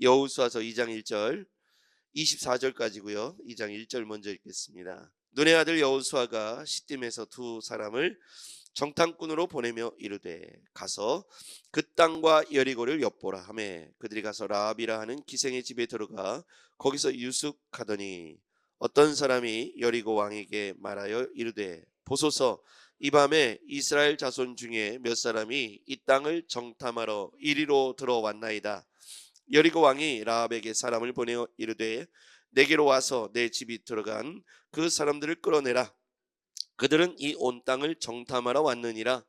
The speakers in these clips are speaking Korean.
여호수아서 2장 1절 24절까지고요. 2장 1절 먼저 읽겠습니다. 눈의 아들 여호수아가 시딤에서 두 사람을 정탐꾼으로 보내며 이르되 가서 그 땅과 여리고를 엿보라 하매 그들이 가서 라합이라 하는 기생의 집에 들어가 거기서 유숙하더니 어떤 사람이 여리고 왕에게 말하여 이르되 보소서 이 밤에 이스라엘 자손 중에 몇 사람이 이 땅을 정탐하러 이리로 들어왔나이다. 여리고 왕이 라합에게 사람을 보내어 이르되 내게로 와서 내 집이 들어간 그 사람들을 끌어내라. 그들은 이 온 땅을 정탐하러 왔느니라.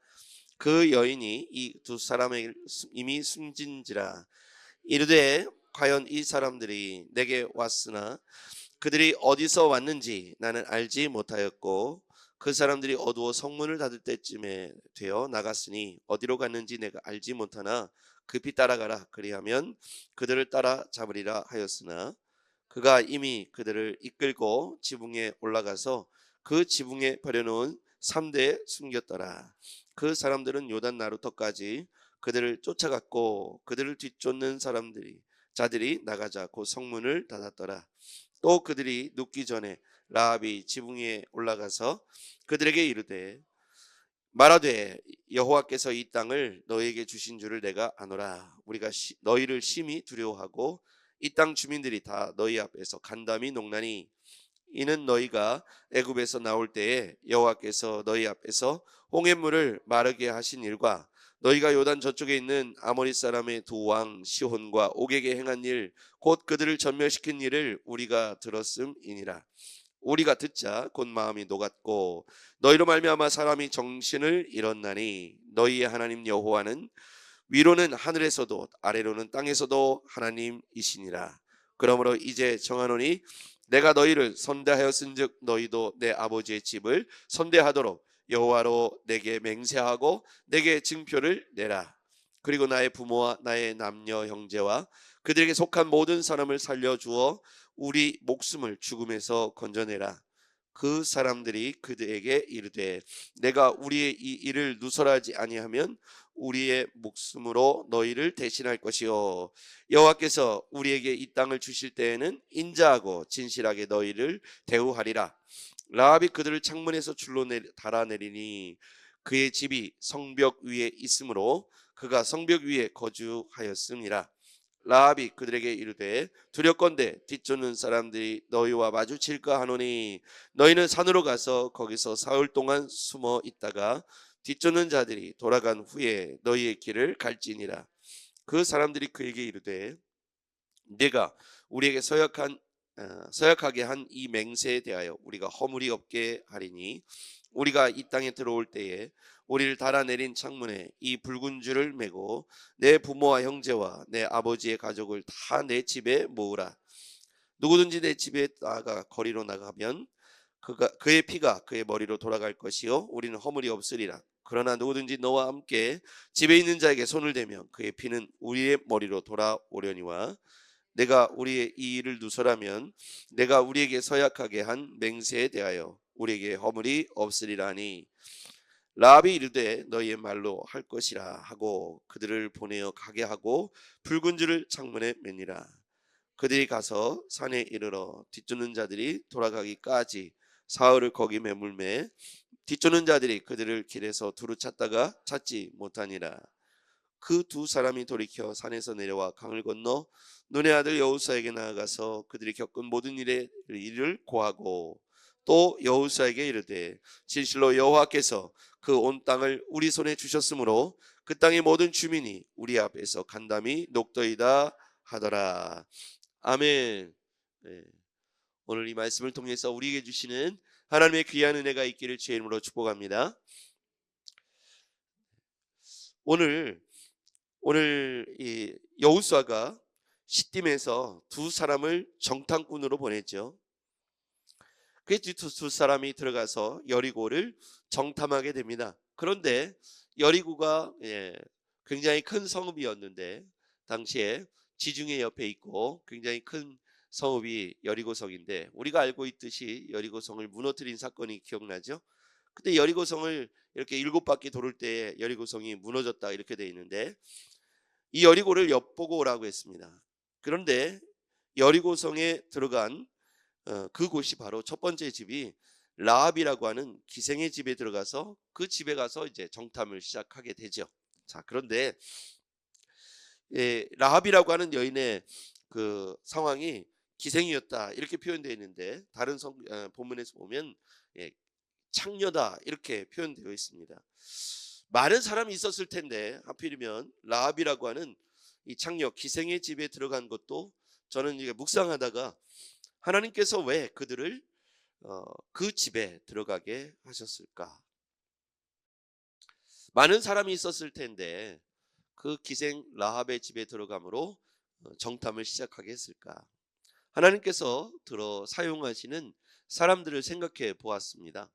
그 여인이 이 두 사람을 이미 숨진지라. 이르되 과연 이 사람들이 내게 왔으나 그들이 어디서 왔는지 나는 알지 못하였고 그 사람들이 어두워 성문을 닫을 때쯤에 되어 나갔으니 어디로 갔는지 내가 알지 못하나 급히 따라가라. 그리하면 그들을 따라 잡으리라 하였으나 그가 이미 그들을 이끌고 지붕에 올라가서 그 지붕에 버려놓은 삼대에 숨겼더라. 그 사람들은 요단 나루터까지 그들을 쫓아갔고 그들을 뒤쫓는 자들이 나가자 곧 성문을 닫았더라. 또 그들이 눕기 전에 라합이 지붕에 올라가서 그들에게 이르되 말하되 여호와께서 이 땅을 너희에게 주신 줄을 내가 아노라. 우리가 너희를 심히 두려워하고 이 땅 주민들이 다 너희 앞에서 간담이 녹나니 이는 너희가 애굽에서 나올 때에 여호와께서 너희 앞에서 홍해물을 마르게 하신 일과 너희가 요단 저쪽에 있는 아모리 사람의 두 왕 시혼과 옥에게 행한 일 곧 그들을 전멸시킨 일을 우리가 들었음이니라. 우리가 듣자 곧 마음이 녹았고 너희로 말미암아 사람이 정신을 잃었나니 너희의 하나님 여호와는 위로는 하늘에서도 아래로는 땅에서도 하나님이시니라. 그러므로 이제 정하노니 내가 너희를 선대하였은즉 너희도 내 아버지의 집을 선대하도록 여호와로 내게 맹세하고 내게 증표를 내라. 그리고 나의 부모와 나의 남녀 형제와 그들에게 속한 모든 사람을 살려주어 우리 목숨을 죽음에서 건져내라. 그 사람들이 그들에게 이르되 내가 우리의 이 일을 누설하지 아니하면 우리의 목숨으로 너희를 대신할 것이요 여호와께서 우리에게 이 땅을 주실 때에는 인자하고 진실하게 너희를 대우하리라. 라합이 그들을 창문에서 줄로 달아내리니 그의 집이 성벽 위에 있으므로 그가 성벽 위에 거주하였음이라. 라합이 그들에게 이르되 두렵건대 뒤쫓는 사람들이 너희와 마주칠까 하노니 너희는 산으로 가서 거기서 사흘 동안 숨어 있다가 뒤쫓는 자들이 돌아간 후에 너희의 길을 갈지니라. 그 사람들이 그에게 이르되 네가 우리에게 서약하게 한 이 맹세에 대하여 우리가 허물이 없게 하리니 우리가 이 땅에 들어올 때에 우리를 달아내린 창문에 이 붉은 줄을 메고 내 부모와 형제와 내 아버지의 가족을 다 내 집에 모으라. 누구든지 내 집에 거리로 나가면 그의 피가 그의 머리로 돌아갈 것이요 우리는 허물이 없으리라. 그러나 누구든지 너와 함께 집에 있는 자에게 손을 대면 그의 피는 우리의 머리로 돌아오려니와 내가 우리의 이 일을 누설하면 내가 우리에게 서약하게 한 맹세에 대하여 우리에게 허물이 없으리라니. 라합이 이르되 너희의 말로 할 것이라 하고 그들을 보내어 가게 하고 붉은 줄을 창문에 매니라. 그들이 가서 산에 이르러 뒤쫓는 자들이 돌아가기까지 사흘을 거기 매물매 뒤쫓는 자들이 그들을 길에서 두루 찾다가 찾지 못하니라. 그 두 사람이 돌이켜 산에서 내려와 강을 건너 눈의 아들 여호수아에게 나아가서 그들이 겪은 모든 일을 고하고 또 여호수아에게 이르되 진실로 여호와께서 그 온 땅을 우리 손에 주셨으므로 그 땅의 모든 주민이 우리 앞에서 간담이 녹더이다 하더라. 아멘. 네. 오늘 이 말씀을 통해서 우리에게 주시는 하나님의 귀한 은혜가 있기를 주의 이름으로 축복합니다. 오늘 이 여호수아가 시딤에서 두 사람을 정탐꾼으로 보냈죠. 그 두 사람이 들어가서 여리고를 정탐하게 됩니다. 그런데 여리고가 굉장히 큰 성읍이었는데 당시에 지중해 옆에 있고 굉장히 큰 성읍이 여리고성인데 우리가 알고 있듯이 여리고성을 무너뜨린 사건이 기억나죠? 근데 여리고성을 이렇게 7바퀴 돌을 때 여리고성이 무너졌다 이렇게 돼 있는데 이 여리고를 엿보고 오라고 했습니다. 그런데 여리고성에 들어간 그곳이 바로 첫 번째 집이 라합이라고 하는 기생의 집에 들어가서 그 집에 가서 이제 정탐을 시작하게 되죠. 자, 그런데 라합이라고 하는 여인의 그 상황이 기생이었다 이렇게 표현되어 있는데 다른 본문에서 보면 창녀다 이렇게 표현되어 있습니다. 많은 사람이 있었을 텐데 하필이면 라합이라고 하는 이 창녀 기생의 집에 들어간 것도 저는 이게 묵상하다가 하나님께서 왜 그들을 그 집에 들어가게 하셨을까? 많은 사람이 있었을 텐데 그 기생 라합의 집에 들어감으로 정탐을 시작하게 했을까? 하나님께서 들어 사용하시는 사람들을 생각해 보았습니다.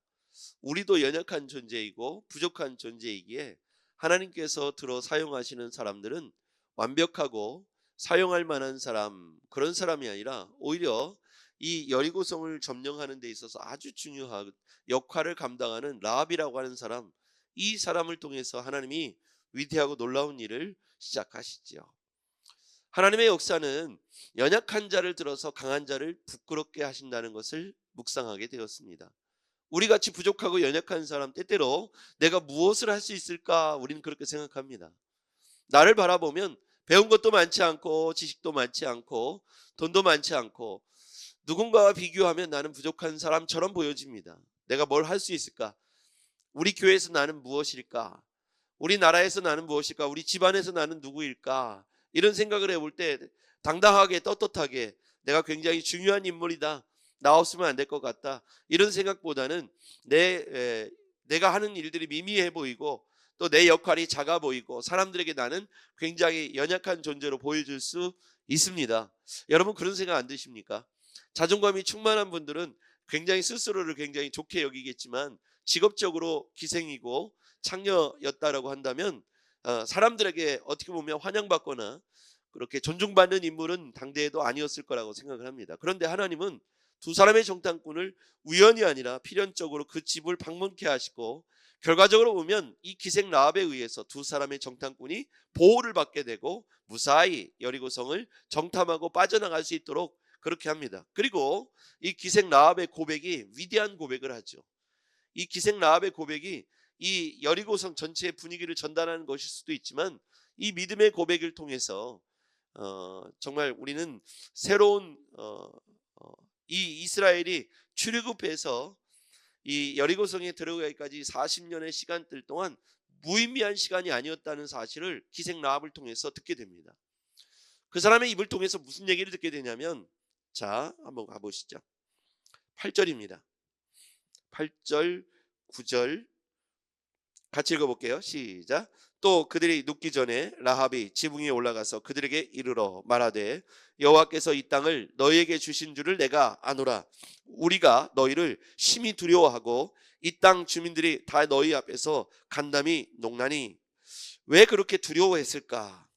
우리도 연약한 존재이고 부족한 존재이기에 하나님께서 들어 사용하시는 사람들은 완벽하고 사용할 만한 사람, 그런 사람이 아니라 오히려 이 여리고성을 점령하는 데 있어서 아주 중요한 역할을 감당하는 라합이라고 하는 사람, 이 사람을 통해서 하나님이 위대하고 놀라운 일을 시작하시지요. 하나님의 역사는 연약한 자를 들어서 강한 자를 부끄럽게 하신다는 것을 묵상하게 되었습니다. 우리같이 부족하고 연약한 사람 때때로 내가 무엇을 할 수 있을까 우리는 그렇게 생각합니다. 나를 바라보면 배운 것도 많지 않고 지식도 많지 않고 돈도 많지 않고 누군가와 비교하면 나는 부족한 사람처럼 보여집니다. 내가 뭘 할 수 있을까? 우리 교회에서 나는 무엇일까? 우리 나라에서 나는 무엇일까? 우리 집안에서 나는 누구일까? 이런 생각을 해볼 때 당당하게 떳떳하게 내가 굉장히 중요한 인물이다. 나 없으면 안 될 것 같다. 이런 생각보다는 내가 하는 일들이 미미해 보이고 또 내 역할이 작아 보이고 사람들에게 나는 굉장히 연약한 존재로 보여줄 수 있습니다. 여러분 그런 생각 안 드십니까? 자존감이 충만한 분들은 굉장히 스스로를 굉장히 좋게 여기겠지만 직업적으로 기생이고 창녀였다라고 한다면 사람들에게 어떻게 보면 환영받거나 그렇게 존중받는 인물은 당대에도 아니었을 거라고 생각을 합니다. 그런데 하나님은 두 사람의 정탐꾼을 우연이 아니라 필연적으로 그 집을 방문케 하시고 결과적으로 보면 이 기생 라합에 의해서 두 사람의 정탐꾼이 보호를 받게 되고 무사히 여리고성을 정탐하고 빠져나갈 수 있도록 그렇게 합니다. 그리고 이 기생 라합의 고백이 위대한 고백을 하죠. 이 기생 라합의 고백이 이 여리고성 전체의 분위기를 전달하는 것일 수도 있지만 이 믿음의 고백을 통해서 정말 우리는 새로운 이 이스라엘이 출애굽해서 이 여리고성에 들어가기까지 40년의 시간들 동안 무의미한 시간이 아니었다는 사실을 기생 라합을 통해서 듣게 됩니다. 그 사람의 입을 통해서 무슨 얘기를 듣게 되냐면 자 한번 가보시죠. 8절입니다. 8절 9절 같이 읽어볼게요. 시작. 또 그들이 눕기 전에 라합이 지붕 위에 올라가서 그들에게 이르러 말하되 여호와께서 이 땅을 너희에게 주신 줄을 내가 아노라. 우리가 너희를 심히 두려워하고 이 땅 주민들이 다 너희 앞에서 간담이 녹나니 왜 그렇게 두려워했을까?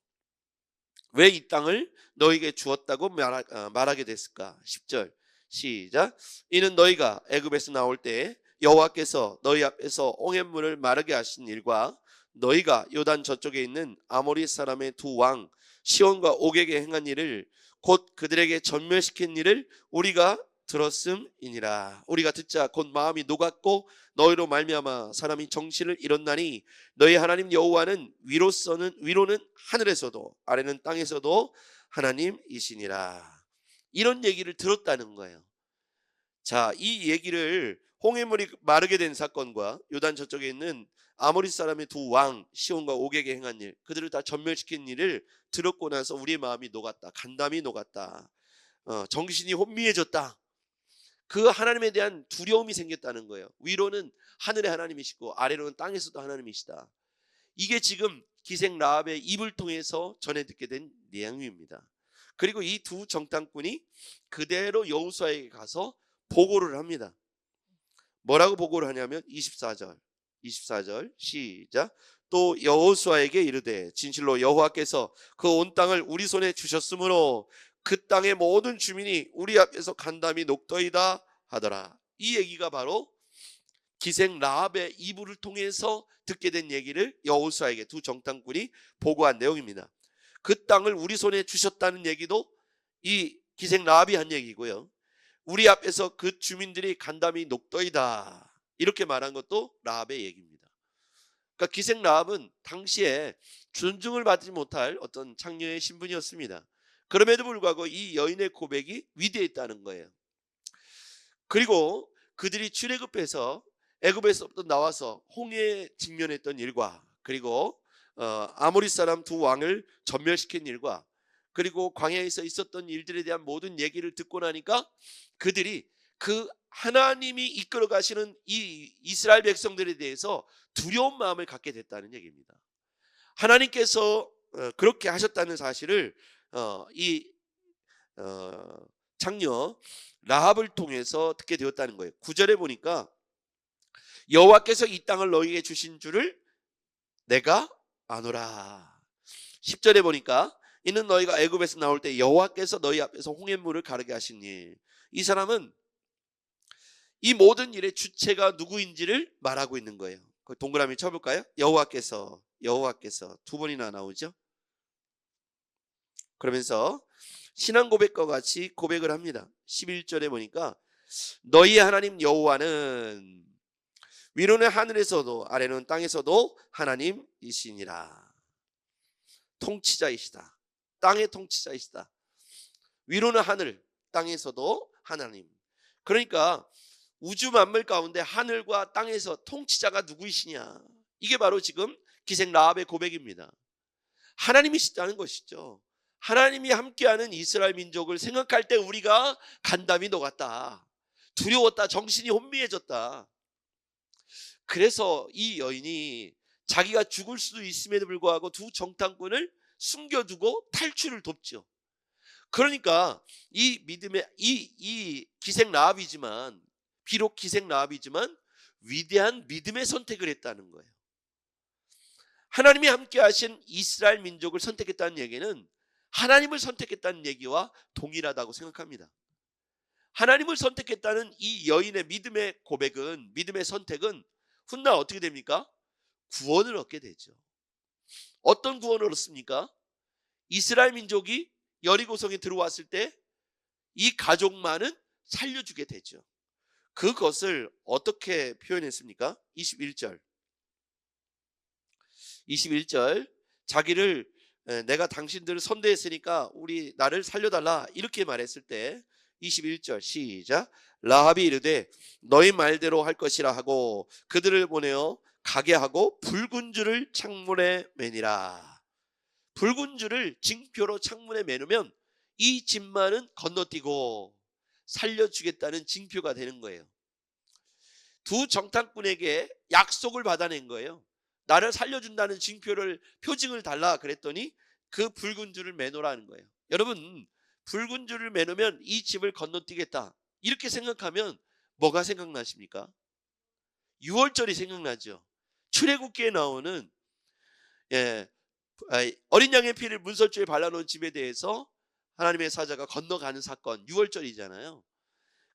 왜 이 땅을 너희에게 주었다고 말하게 됐을까? 10절 시작. 이는 너희가 애굽에서 나올 때 여호와께서 너희 앞에서 옹햇물을 마르게 하신 일과 너희가 요단 저쪽에 있는 아모리 사람의 두 왕 시온과 옥에게 행한 일을 곧 그들에게 전멸시킨 일을 우리가 들었음이니라. 우리가 듣자 곧 마음이 녹았고 너희로 말미암아 사람이 정신을 잃었나니 너희 하나님 여호와는 위로는 하늘에서도 아래는 땅에서도 하나님이시니라. 이런 얘기를 들었다는 거예요. 자, 이 얘기를 홍해물이 마르게 된 사건과 요단 저쪽에 있는 아모리 사람의 두 왕 시온과 옥에게 행한 일, 그들을 다 전멸시킨 일을 들었고 나서 우리의 마음이 녹았다. 간담이 녹았다. 정신이 혼미해졌다. 그 하나님에 대한 두려움이 생겼다는 거예요. 위로는 하늘의 하나님이시고 아래로는 땅에서도 하나님이시다. 이게 지금 기생 라합의 입을 통해서 전해 듣게 된 내용입니다. 그리고 이 두 정탐꾼이 그대로 여호수아에게 가서 보고를 합니다. 뭐라고 보고를 하냐면 24절 시작. 또 여호수아에게 이르되 진실로 여호와께서 그 온 땅을 우리 손에 주셨으므로 그 땅의 모든 주민이 우리 앞에서 간담이 녹더이다 하더라. 이 얘기가 바로 기생 라합의 이불을 통해서 듣게 된 얘기를 여호수아에게 두 정탐꾼이 보고한 내용입니다. 그 땅을 우리 손에 주셨다는 얘기도 이 기생 라합이 한 얘기고요. 우리 앞에서 그 주민들이 간담이 녹더이다. 이렇게 말한 것도 라합의 얘기입니다. 그러니까 기생 라합은 당시에 존중을 받지 못할 어떤 창녀의 신분이었습니다. 그럼에도 불구하고 이 여인의 고백이 위대했다는 거예요. 그리고 그들이 출애굽해서 애굽에서부터 나와서 홍해에 직면했던 일과, 그리고 아모리 사람 두 왕을 전멸시킨 일과, 그리고 광야에서 있었던 일들에 대한 모든 얘기를 듣고 나니까 그들이 그 하나님이 이끌어 가시는 이 이스라엘 백성들에 대해서 두려운 마음을 갖게 됐다는 얘기입니다. 하나님께서 그렇게 하셨다는 사실을 이 창녀 라합을 통해서 듣게 되었다는 거예요. 9절에 보니까 여호와께서 이 땅을 너희에게 주신 줄을 내가 아노라. 10절에 보니까 이는 너희가 애굽에서 나올 때 여호와께서 너희 앞에서 홍해물을 가르게 하신 일. 이 사람은 이 모든 일의 주체가 누구인지를 말하고 있는 거예요. 동그라미 쳐볼까요? 여호와께서 두 번이나 나오죠. 그러면서 신앙 고백과 같이 고백을 합니다. 11절에 보니까 너희 하나님 여호와는 위로는 하늘에서도 아래는 땅에서도 하나님이시니라. 통치자이시다. 땅의 통치자이시다. 위로는 하늘, 땅에서도 하나님. 그러니까 우주 만물 가운데 하늘과 땅에서 통치자가 누구이시냐, 이게 바로 지금 기생 라합의 고백입니다. 하나님이시다는 것이죠. 하나님이 함께하는 이스라엘 민족을 생각할 때 우리가 간담이 녹았다, 두려웠다, 정신이 혼미해졌다. 그래서 이 여인이 자기가 죽을 수도 있음에도 불구하고 두 정탐꾼을 숨겨두고 탈출을 돕죠. 그러니까 이 믿음의 이 기생 라합이지만, 비록 기생 라합이지만 위대한 믿음의 선택을 했다는 거예요. 하나님이 함께 하신 이스라엘 민족을 선택했다는 얘기는 하나님을 선택했다는 얘기와 동일하다고 생각합니다. 하나님을 선택했다는 이 여인의 믿음의 고백은, 믿음의 선택은 훗날 어떻게 됩니까? 구원을 얻게 되죠. 어떤 구원을 얻습니까? 이스라엘 민족이 여리고성에 들어왔을 때 이 가족만은 살려주게 되죠. 그것을 어떻게 표현했습니까? 21절 자기를 내가 당신들을 선대했으니까 나를 살려달라, 이렇게 말했을 때 21절 시작. 라합이 이르되 너희 말대로 할 것이라 하고 그들을 보내어 가게 하고 붉은 줄을 창문에 매니라. 붉은 줄을 징표로 창문에 매놓으면 이 집만은 건너뛰고 살려주겠다는 징표가 되는 거예요. 두 정탐꾼에게 약속을 받아낸 거예요. 나를 살려준다는 징표를, 표징을 달라 그랬더니 그 붉은 줄을 매놓으라는 거예요. 여러분, 붉은 줄을 매놓으면 이 집을 건너뛰겠다, 이렇게 생각하면 뭐가 생각나십니까? 6월절이 생각나죠. 출애굽기에 나오는 어린 양의 피를 문설주에 발라놓은 집에 대해서 하나님의 사자가 건너가는 사건, 6월절이잖아요.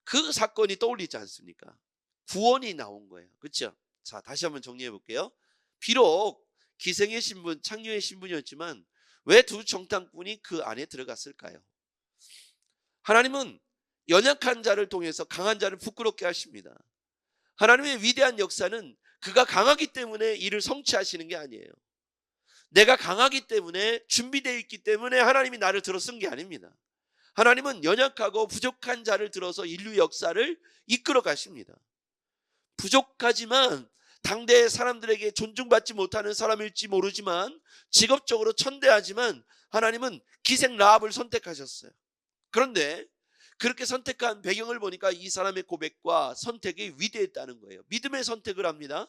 그 사건이 떠올리지 않습니까? 구원이 나온 거예요. 그렇죠? 자, 다시 한번 정리해 볼게요. 비록 기생의 신분, 창녀의 신분이었지만 왜 두 정탐꾼이 그 안에 들어갔을까요? 하나님은 연약한 자를 통해서 강한 자를 부끄럽게 하십니다. 하나님의 위대한 역사는 그가 강하기 때문에 이를 성취하시는 게 아니에요. 내가 강하기 때문에, 준비되어 있기 때문에 하나님이 나를 들어 쓴 게 아닙니다. 하나님은 연약하고 부족한 자를 들어서 인류 역사를 이끌어 가십니다. 부족하지만 당대의 사람들에게 존중받지 못하는 사람일지 모르지만, 직업적으로 천대하지만 하나님은 기생 라합을 선택하셨어요. 그런데 그렇게 선택한 배경을 보니까 이 사람의 고백과 선택이 위대했다는 거예요. 믿음의 선택을 합니다.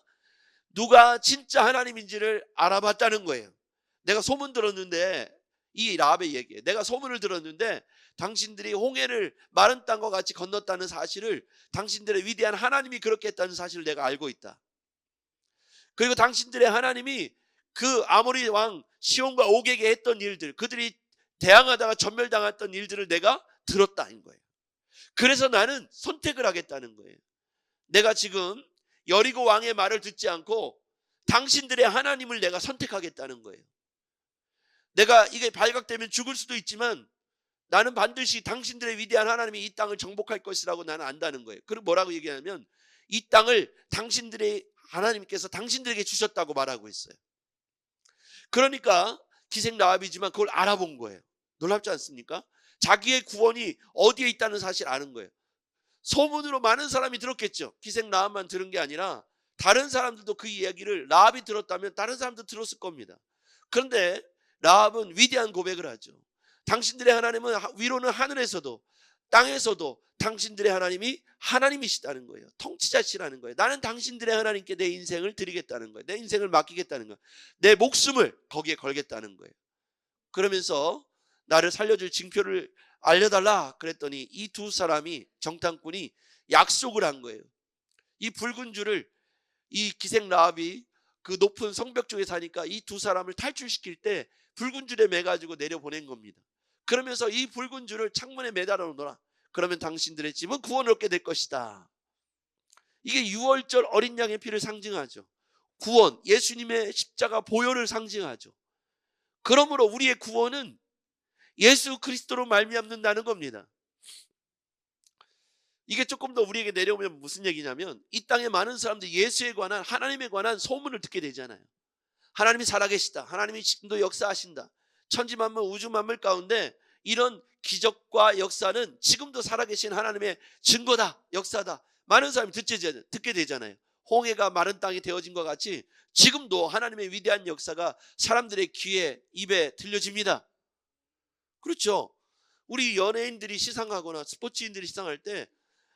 누가 진짜 하나님인지를 알아봤다는 거예요. 내가 소문 들었는데, 이 라합의 얘기에 내가 소문을 들었는데 당신들이 홍해를 마른 땅과 같이 건넜다는 사실을, 당신들의 위대한 하나님이 그렇게 했다는 사실을 내가 알고 있다. 그리고 당신들의 하나님이 그 아모리 왕 시온과 옥에게 했던 일들, 그들이 대항하다가 전멸당했던 일들을 내가 들었다는 거예요. 그래서 나는 선택을 하겠다는 거예요. 내가 지금 여리고 왕의 말을 듣지 않고 당신들의 하나님을 내가 선택하겠다는 거예요. 내가 이게 발각되면 죽을 수도 있지만 나는 반드시 당신들의 위대한 하나님이 이 땅을 정복할 것이라고 나는 안다는 거예요. 그리고 뭐라고 얘기하냐면 이 땅을 당신들의 하나님께서 당신들에게 주셨다고 말하고 있어요. 그러니까 기생 라합이지만 그걸 알아본 거예요. 놀랍지 않습니까? 자기의 구원이 어디에 있다는 사실을 아는 거예요. 소문으로 많은 사람이 들었겠죠. 기생 라합만 들은 게 아니라 다른 사람들도 그 이야기를 라합이 들었다면 다른 사람도 들었을 겁니다. 그런데 라합은 위대한 고백을 하죠. 당신들의 하나님은 위로는 하늘에서도 땅에서도 당신들의 하나님이 하나님이시다는 거예요. 통치자시라는 거예요. 나는 당신들의 하나님께 내 인생을 드리겠다는 거예요. 내 인생을 맡기겠다는 거예요. 내 목숨을 거기에 걸겠다는 거예요. 그러면서 나를 살려줄 징표를 알려달라 그랬더니 이 두 사람이, 정탐꾼이 약속을 한 거예요. 이 붉은 줄을, 이 기생 라합이 그 높은 성벽 쪽에 사니까 이 두 사람을 탈출시킬 때 붉은 줄에 매가지고 내려보낸 겁니다. 그러면서 이 붉은 줄을 창문에 매달아 놓으라. 그러면 당신들의 집은 구원을 얻게 될 것이다. 이게 유월절 어린 양의 피를 상징하죠. 구원, 예수님의 십자가 보혈을 상징하죠. 그러므로 우리의 구원은 예수 그리스도로 말미암는다는 겁니다. 이게 조금 더 우리에게 내려오면 무슨 얘기냐면 이 땅에 많은 사람들이 예수에 관한, 하나님에 관한 소문을 듣게 되잖아요. 하나님이 살아계시다. 하나님이 지금도 역사하신다. 천지만물 우주만물 가운데 이런 기적과 역사는 지금도 살아계신 하나님의 증거다. 역사다. 많은 사람이 듣게 되잖아요. 홍해가 마른 땅이 되어진 것 같이 지금도 하나님의 위대한 역사가 사람들의 귀에, 입에 들려집니다. 그렇죠. 우리 연예인들이 시상하거나 스포츠인들이 시상할 때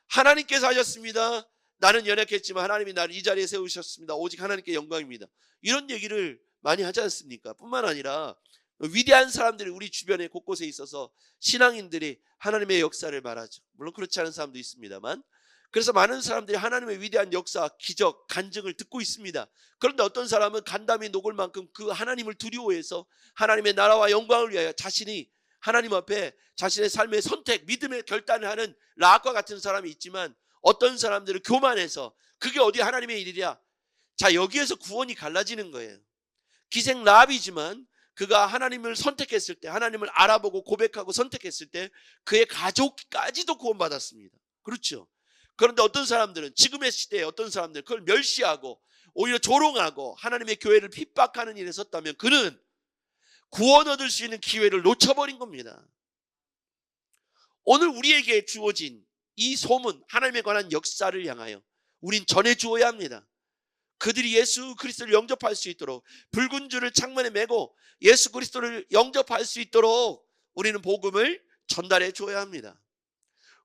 하나님께서 하셨습니다. 나는 연약했지만 하나님이 나를 이 자리에 세우셨습니다. 오직 하나님께 영광입니다. 이런 얘기를 많이 하지 않습니까? 뿐만 아니라 위대한 사람들이 우리 주변에 곳곳에 있어서 신앙인들이 하나님의 역사를 말하죠. 물론 그렇지 않은 사람도 있습니다만, 그래서 많은 사람들이 하나님의 위대한 역사, 기적, 간증을 듣고 있습니다. 그런데 어떤 사람은 간담이 녹을 만큼 그 하나님을 두려워해서 하나님의 나라와 영광을 위하여 자신이 하나님 앞에 자신의 삶의 선택, 믿음의 결단을 하는 라합과 같은 사람이 있지만, 어떤 사람들은 교만해서 그게 어디 하나님의 일이랴. 자, 여기에서 구원이 갈라지는 거예요. 기생 라합이지만 그가 하나님을 선택했을 때, 하나님을 알아보고 고백하고 선택했을 때 그의 가족까지도 구원받았습니다. 그렇죠. 그런데 어떤 사람들은, 지금의 시대에 어떤 사람들은 그걸 멸시하고 오히려 조롱하고 하나님의 교회를 핍박하는 일에 섰다면 그는 구원 얻을 수 있는 기회를 놓쳐버린 겁니다. 오늘 우리에게 주어진 이 소문, 하나님에 관한 역사를 향하여 우린 전해주어야 합니다. 그들이 예수 그리스도를 영접할 수 있도록, 붉은 줄을 창문에 메고 예수 그리스도를 영접할 수 있도록 우리는 복음을 전달해 주어야 합니다.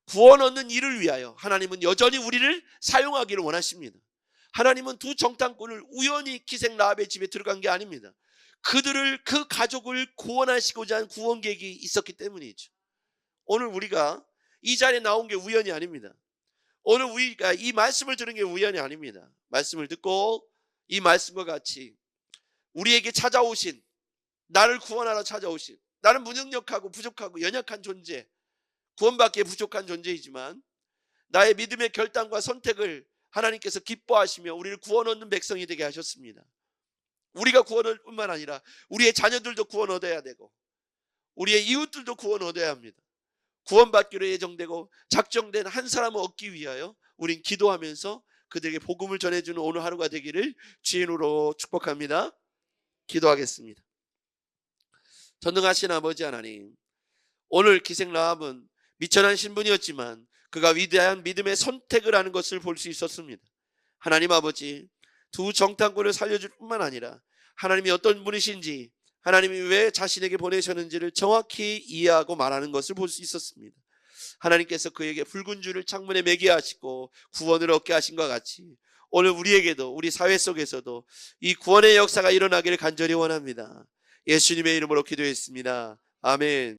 구원 얻는 일을 위하여 하나님은 여전히 우리를 사용하기를 원하십니다. 하나님은 두 정탐꾼을 우연히 기생 라합의 집에 들어간 게 아닙니다. 그들을, 그 가족을 구원하시고자 한 구원 계획이 있었기 때문이죠. 오늘 우리가 이 자리에 나온 게 우연이 아닙니다. 오늘 우리가 이 말씀을 들은 게 우연이 아닙니다. 말씀을 듣고 이 말씀과 같이 우리에게 찾아오신, 나를 구원하러 찾아오신, 나는 무능력하고 부족하고 연약한 존재, 구원받기에 부족한 존재이지만 나의 믿음의 결단과 선택을 하나님께서 기뻐하시며 우리를 구원 얻는 백성이 되게 하셨습니다. 우리가 구원 얻을 뿐만 아니라 우리의 자녀들도 구원 얻어야 되고 우리의 이웃들도 구원 얻어야 합니다. 구원받기로 예정되고 작정된 한 사람을 얻기 위하여 우린 기도하면서 그들에게 복음을 전해주는 오늘 하루가 되기를 주의 이름으로 축복합니다. 기도하겠습니다. 전능하신 아버지 하나님, 오늘 기생 라합은 미천한 신분이었지만 그가 위대한 믿음의 선택을 하는 것을 볼 수 있었습니다. 하나님 아버지, 두 정탐꾼을 살려줄 뿐만 아니라 하나님이 어떤 분이신지, 하나님이 왜 자신에게 보내셨는지를 정확히 이해하고 말하는 것을 볼 수 있었습니다. 하나님께서 그에게 붉은 줄을 창문에 매게 하시고 구원을 얻게 하신 것 같이 오늘 우리에게도, 우리 사회 속에서도 이 구원의 역사가 일어나기를 간절히 원합니다. 예수님의 이름으로 기도했습니다. 아멘.